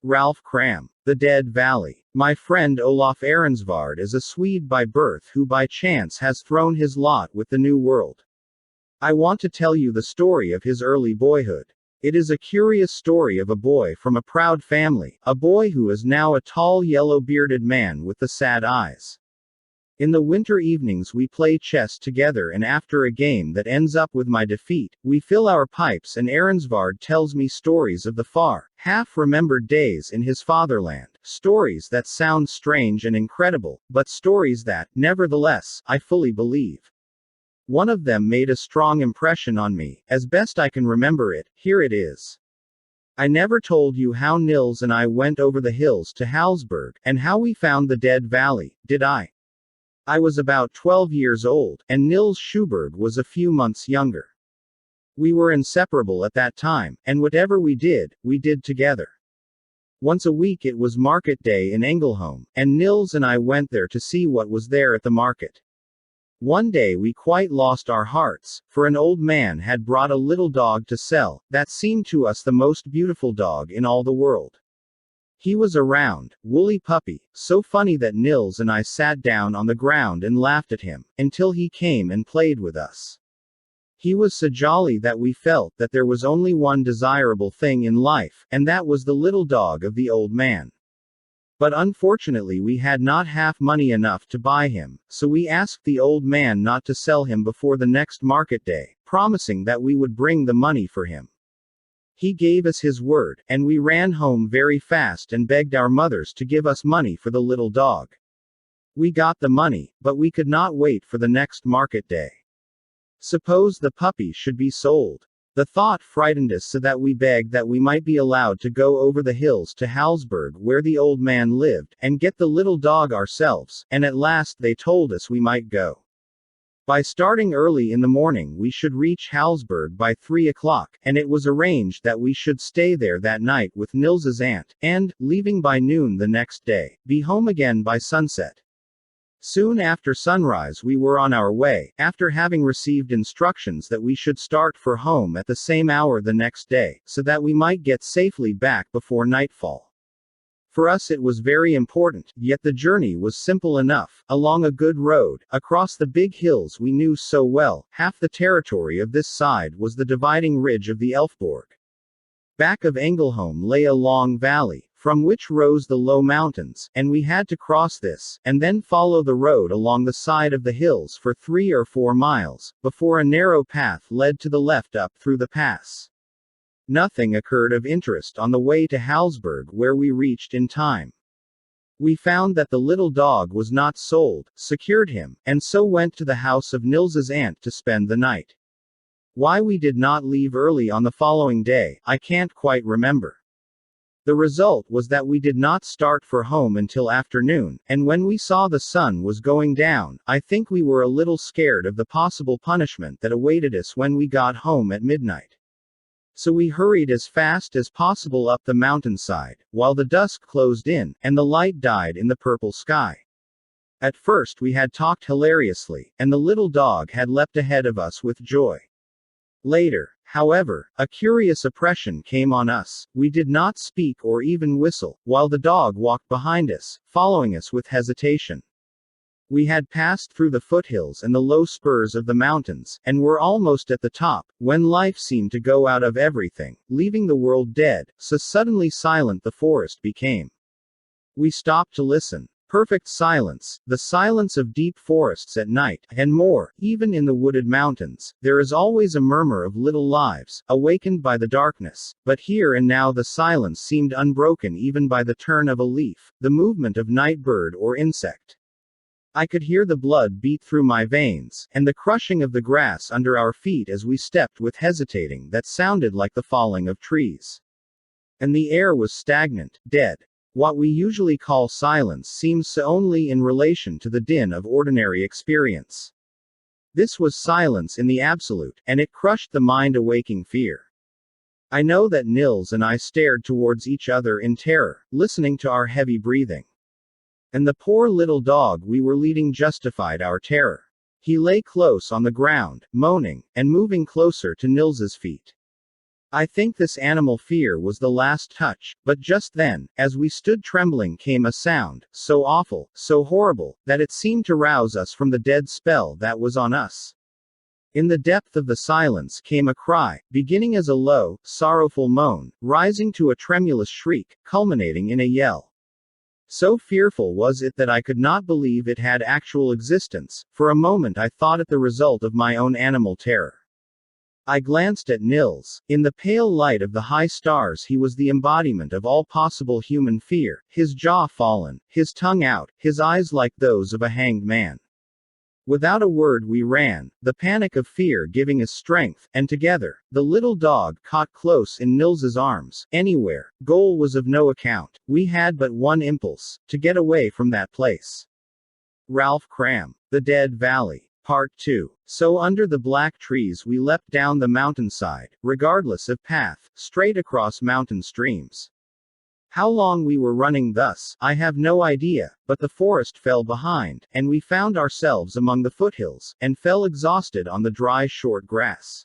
Ralf Cram. The Dead Valley. My friend Olaf Aronsvard is a Swede by birth who by chance has thrown his lot with the New World. I want to tell you the story of his early boyhood. It is a curious story of a boy from a proud family, a boy who is now a tall yellow-bearded man with the sad eyes. In the winter evenings we play chess together, and after a game that ends up with my defeat, we fill our pipes and Aronsvard tells me stories of the far, half-remembered days in his fatherland, stories that sound strange and incredible, but stories that, nevertheless, I fully believe. One of them made a strong impression on me, as best I can remember it. Here it is. I never told you how Nils and I went over the hills to Hallsberg, and how we found the Dead Valley, did I? I was about 12 years old, and Nils Schuberg was a few months younger. We were inseparable at that time, and whatever we did together. Once a week it was market day in Ängelholm, and Nils and I went there to see what was there at the market. One day we quite lost our hearts, for an old man had brought a little dog to sell, that seemed to us the most beautiful dog in all the world. He was a round, woolly puppy, so funny that Nils and I sat down on the ground and laughed at him, until he came and played with us. He was so jolly that we felt that there was only one desirable thing in life, and that was the little dog of the old man. But unfortunately we had not half money enough to buy him, so we asked the old man not to sell him before the next market day, promising that we would bring the money for him. He gave us his word, and we ran home very fast and begged our mothers to give us money for the little dog. We got the money, but we could not wait for the next market day. Suppose the puppy should be sold. The thought frightened us so that we begged that we might be allowed to go over the hills to Hallsberg where the old man lived, and get the little dog ourselves, and at last they told us we might go. By starting early in the morning we should reach Hallsberg by 3 o'clock, and it was arranged that we should stay there that night with Nils's aunt, and, leaving by noon the next day, be home again by sunset. Soon after sunrise we were on our way, after having received instructions that we should start for home at the same hour the next day, so that we might get safely back before nightfall. For us it was very important, yet the journey was simple enough, along a good road, across the big hills we knew so well. Half the territory of this side was the dividing ridge of the Elfborg. Back of Ängelholm lay a long valley, from which rose the low mountains, and we had to cross this, and then follow the road along the side of the hills for 3 or 4 miles, before a narrow path led to the left up through the pass. Nothing occurred of interest on the way to Hallsberg, where we reached in time. We found that the little dog was not sold, secured him, and so went to the house of Nils's aunt to spend the night. Why we did not leave early on the following day, I can't quite remember. The result was that we did not start for home until afternoon, and when we saw the sun was going down, I think we were a little scared of the possible punishment that awaited us when we got home at midnight. So we hurried as fast as possible up the mountainside, while the dusk closed in, and the light died in the purple sky. At first we had talked hilariously, and the little dog had leapt ahead of us with joy. Later, however, a curious oppression came on us. We did not speak or even whistle, while the dog walked behind us, following us with hesitation. We had passed through the foothills and the low spurs of the mountains, and were almost at the top, when life seemed to go out of everything, leaving the world dead, so suddenly silent the forest became. We stopped to listen. Perfect silence, the silence of deep forests at night, and more, even in the wooded mountains, there is always a murmur of little lives, awakened by the darkness, but here and now the silence seemed unbroken even by the turn of a leaf, the movement of night bird or insect. I could hear the blood beat through my veins, and the crushing of the grass under our feet as we stepped with hesitating that sounded like the falling of trees. And the air was stagnant, dead. What we usually call silence seems so only in relation to the din of ordinary experience. This was silence in the absolute, and it crushed the mind-awaking fear. I know that Nils and I stared towards each other in terror, listening to our heavy breathing. And the poor little dog we were leading justified our terror. He lay close on the ground, moaning, and moving closer to Nils's feet. I think this animal fear was the last touch, but just then, as we stood trembling, came a sound, so awful, so horrible, that it seemed to rouse us from the dead spell that was on us. In the depth of the silence came a cry, beginning as a low, sorrowful moan, rising to a tremulous shriek, culminating in a yell. So fearful was it that I could not believe it had actual existence. For a moment I thought it the result of my own animal terror. I glanced at Nils. In the pale light of the high stars he was the embodiment of all possible human fear, his jaw fallen, his tongue out, his eyes like those of a hanged man. Without a word we ran, the panic of fear giving us strength, and together, the little dog caught close in Nils's arms. Anywhere, goal was of no account. We had but one impulse, to get away from that place. Ralf Cram. The Dead Valley. Part 2. So under the black trees we leapt down the mountainside, regardless of path, straight across mountain streams. How long we were running thus, I have no idea, but the forest fell behind, and we found ourselves among the foothills, and fell exhausted on the dry short grass.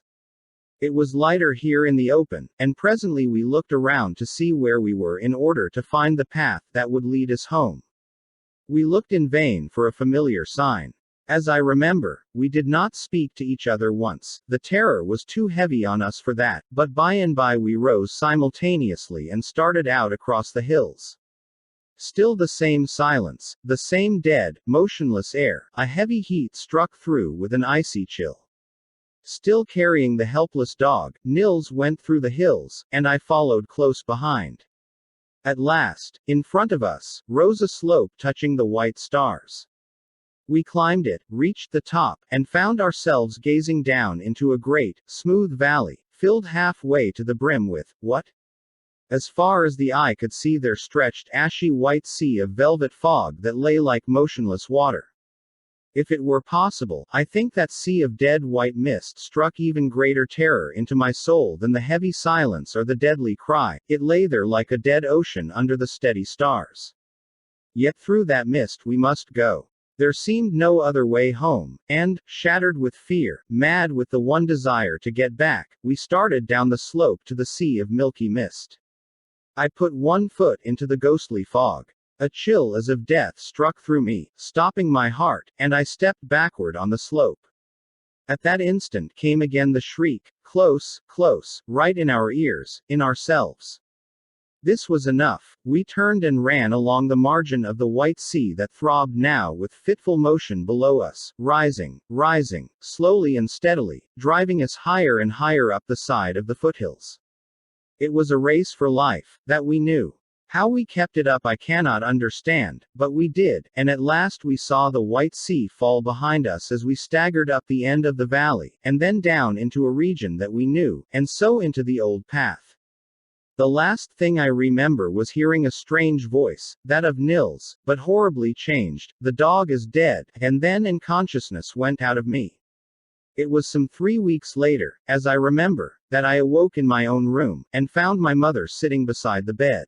It was lighter here in the open, and presently we looked around to see where we were in order to find the path that would lead us home. We looked in vain for a familiar sign. As I remember, we did not speak to each other once. The terror was too heavy on us for that, but by and by we rose simultaneously and started out across the hills. Still the same silence, the same dead, motionless air. A heavy heat struck through with an icy chill. Still carrying the helpless dog, Nils went through the hills, and I followed close behind. At last, in front of us, rose a slope touching the white stars. We climbed it, reached the top, and found ourselves gazing down into a great, smooth valley, filled halfway to the brim with, what? As far as the eye could see there stretched ashy white sea of velvet fog that lay like motionless water. If it were possible, I think that sea of dead white mist struck even greater terror into my soul than the heavy silence or the deadly cry. It lay there like a dead ocean under the steady stars. Yet through that mist we must go. There seemed no other way home, and, shattered with fear, mad with the one desire to get back, we started down the slope to the sea of milky mist. I put one foot into the ghostly fog. A chill as of death struck through me, stopping my heart, and I stepped backward on the slope. At that instant came again the shriek, close, close, right in our ears, in ourselves. This was enough. We turned and ran along the margin of the white sea that throbbed now with fitful motion below us, rising, rising, slowly and steadily, driving us higher and higher up the side of the foothills. It was a race for life, that we knew. How we kept it up I cannot understand, but we did, and at last we saw the white sea fall behind us as we staggered up the end of the valley, and then down into a region that we knew, and so into the old path. The last thing I remember was hearing a strange voice, that of Nils, but horribly changed. The dog is dead, and then consciousness went out of me. It was some 3 weeks later, as I remember, that I awoke in my own room, and found my mother sitting beside the bed.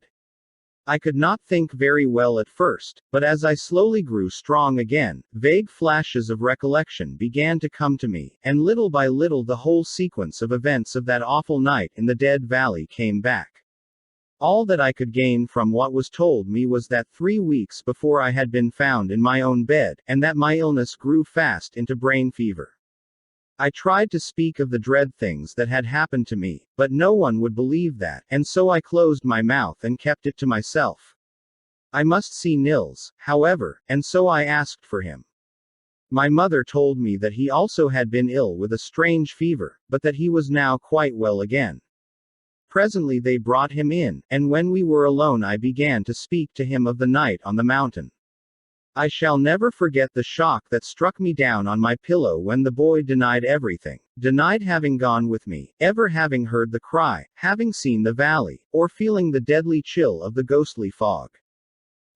I could not think very well at first, but as I slowly grew strong again, vague flashes of recollection began to come to me, and little by little the whole sequence of events of that awful night in the Dead Valley came back. All that I could gain from what was told me was that 3 weeks before I had been found in my own bed, and that my illness grew fast into brain fever. I tried to speak of the dread things that had happened to me, but no one would believe that, and so I closed my mouth and kept it to myself. I must see Nils, however, and so I asked for him. My mother told me that he also had been ill with a strange fever, but that he was now quite well again. Presently they brought him in, and when we were alone I began to speak to him of the night on the mountain. I shall never forget the shock that struck me down on my pillow when the boy denied everything, denied having gone with me, ever having heard the cry, having seen the valley, or feeling the deadly chill of the ghostly fog.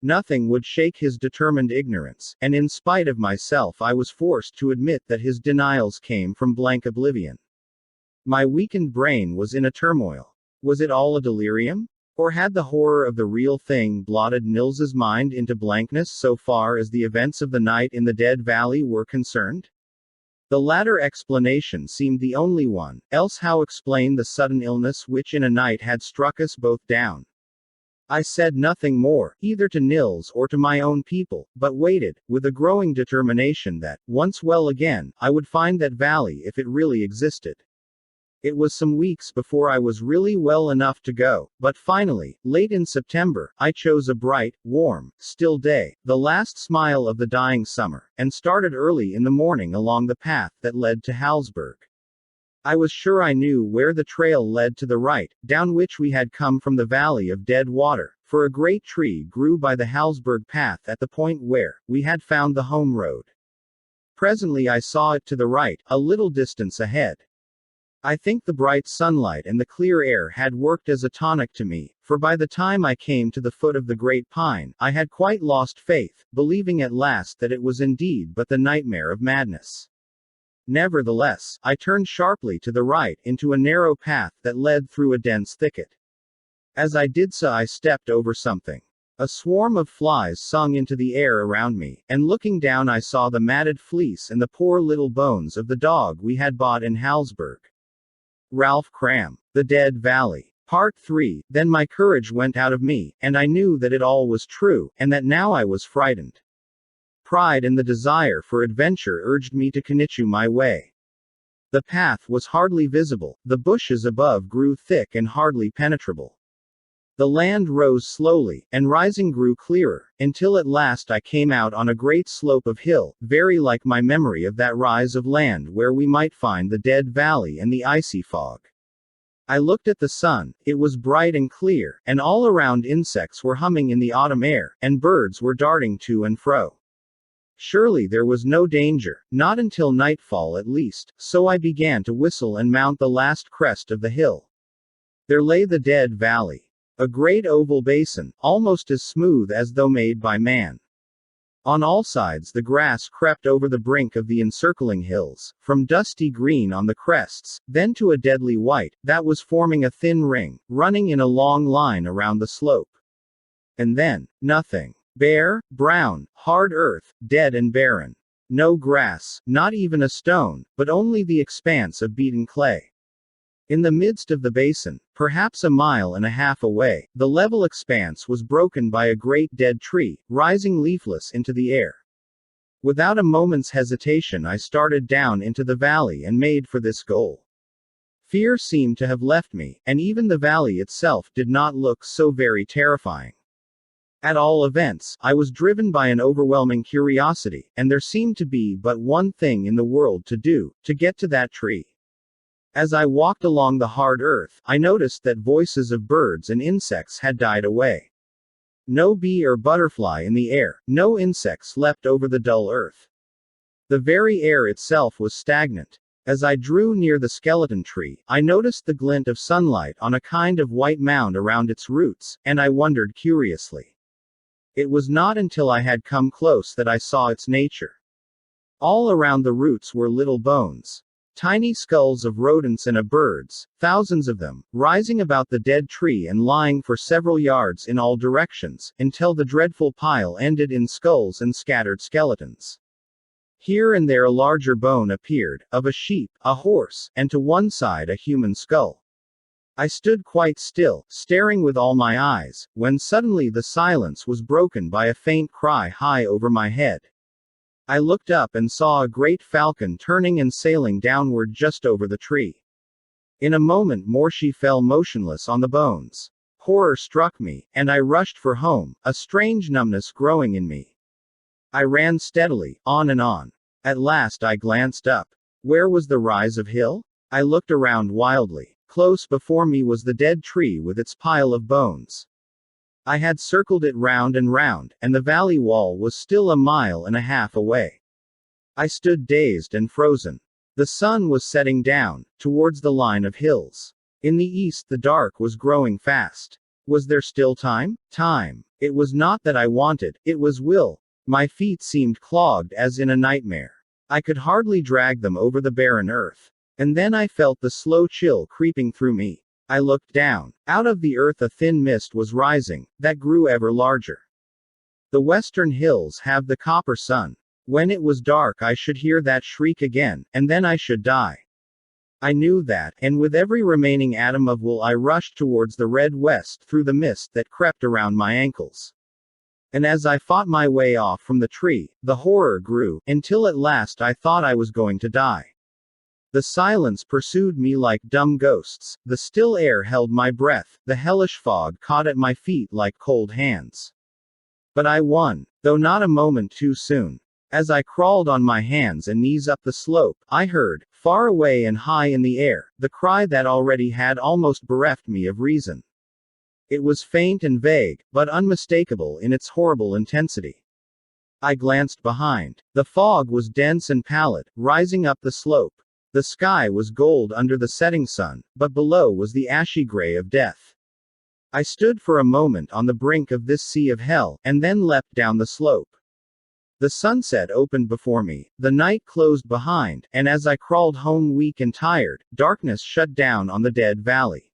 Nothing would shake his determined ignorance, and in spite of myself I was forced to admit that his denials came from blank oblivion. My weakened brain was in a turmoil. Was it all a delirium? Or had the horror of the real thing blotted Nils's mind into blankness so far as the events of the night in the Dead Valley were concerned? The latter explanation seemed the only one, else how explain the sudden illness which in a night had struck us both down? I said nothing more, either to Nils or to my own people, but waited, with a growing determination that, once well again, I would find that valley if it really existed. It was some weeks before I was really well enough to go, but finally, late in September, I chose a bright, warm, still day, the last smile of the dying summer, and started early in the morning along the path that led to Hallsberg. I was sure I knew where the trail led to the right, down which we had come from the valley of dead water, for a great tree grew by the Hallsberg path at the point where we had found the home road. Presently I saw it to the right, a little distance ahead. I think the bright sunlight and the clear air had worked as a tonic to me, for by the time I came to the foot of the great pine, I had quite lost faith, believing at last that it was indeed but the nightmare of madness. Nevertheless, I turned sharply to the right into a narrow path that led through a dense thicket. As I did so, I stepped over something. A swarm of flies sung into the air around me, and looking down I saw the matted fleece and the poor little bones of the dog we had bought in Hallsberg. Ralf Cram. The Dead Valley. Part 3. Then my courage went out of me, and I knew that it all was true, and that now I was frightened. Pride and the desire for adventure urged me to continue my way. The path was hardly visible, the bushes above grew thick and hardly penetrable. The land rose slowly, and rising grew clearer, until at last I came out on a great slope of hill, very like my memory of that rise of land where we might find the dead valley and the icy fog. I looked at the sun, it was bright and clear, and all around insects were humming in the autumn air, and birds were darting to and fro. Surely there was no danger, not until nightfall at least, so I began to whistle and mount the last crest of the hill. There lay the dead valley. A great oval basin, almost as smooth as though made by man. On all sides the grass crept over the brink of the encircling hills, from dusty green on the crests, then to a deadly white, that was forming a thin ring, running in a long line around the slope. And then, nothing. Bare, brown, hard earth, dead and barren. No grass, not even a stone, but only the expanse of beaten clay. In the midst of the basin, perhaps a mile and a half away, the level expanse was broken by a great dead tree, rising leafless into the air. Without a moment's hesitation I started down into the valley and made for this goal. Fear seemed to have left me, and even the valley itself did not look so very terrifying. At all events, I was driven by an overwhelming curiosity, and there seemed to be but one thing in the world to do, to get to that tree. As I walked along the hard earth, I noticed that voices of birds and insects had died away. No bee or butterfly in the air, no insects leapt over the dull earth. The very air itself was stagnant. As I drew near the skeleton tree, I noticed the glint of sunlight on a kind of white mound around its roots, and I wondered curiously. It was not until I had come close that I saw its nature. All around the roots were little bones. Tiny skulls of rodents and of birds, thousands of them, rising about the dead tree and lying for several yards in all directions, until the dreadful pile ended in skulls and scattered skeletons. Here and there a larger bone appeared, of a sheep, a horse, and to one side a human skull. I stood quite still, staring with all my eyes, when suddenly the silence was broken by a faint cry high over my head. I looked up and saw a great falcon turning and sailing downward just over the tree. In a moment more she fell motionless on the bones. Horror struck me, and I rushed for home, a strange numbness growing in me. I ran steadily, on and on. At last I glanced up. Where was the rise of hill? I looked around wildly. Close before me was the dead tree with its pile of bones. I had circled it round and round, and the valley wall was still a mile and a half away. I stood dazed and frozen. The sun was setting down, towards the line of hills. In the east the dark was growing fast. Was there still time? Time. It was not that I wanted, it was will. My feet seemed clogged as in a nightmare. I could hardly drag them over the barren earth. And then I felt the slow chill creeping through me. I looked down. Out of the earth a thin mist was rising, that grew ever larger. The western hills have the copper sun. When it was dark, I should hear that shriek again, and then I should die. I knew that, and with every remaining atom of will I rushed towards the red west through the mist that crept around my ankles. And as I fought my way off from the tree, the horror grew, until at last I thought I was going to die. The silence pursued me like dumb ghosts, the still air held my breath, the hellish fog caught at my feet like cold hands. But I won, though not a moment too soon. As I crawled on my hands and knees up the slope, I heard, far away and high in the air, the cry that already had almost bereft me of reason. It was faint and vague, but unmistakable in its horrible intensity. I glanced behind. The fog was dense and pallid, rising up the slope. The sky was gold under the setting sun, but below was the ashy gray of death. I stood for a moment on the brink of this sea of hell, and then leapt down the slope. The sunset opened before me, the night closed behind, and as I crawled home weak and tired, darkness shut down on the dead valley.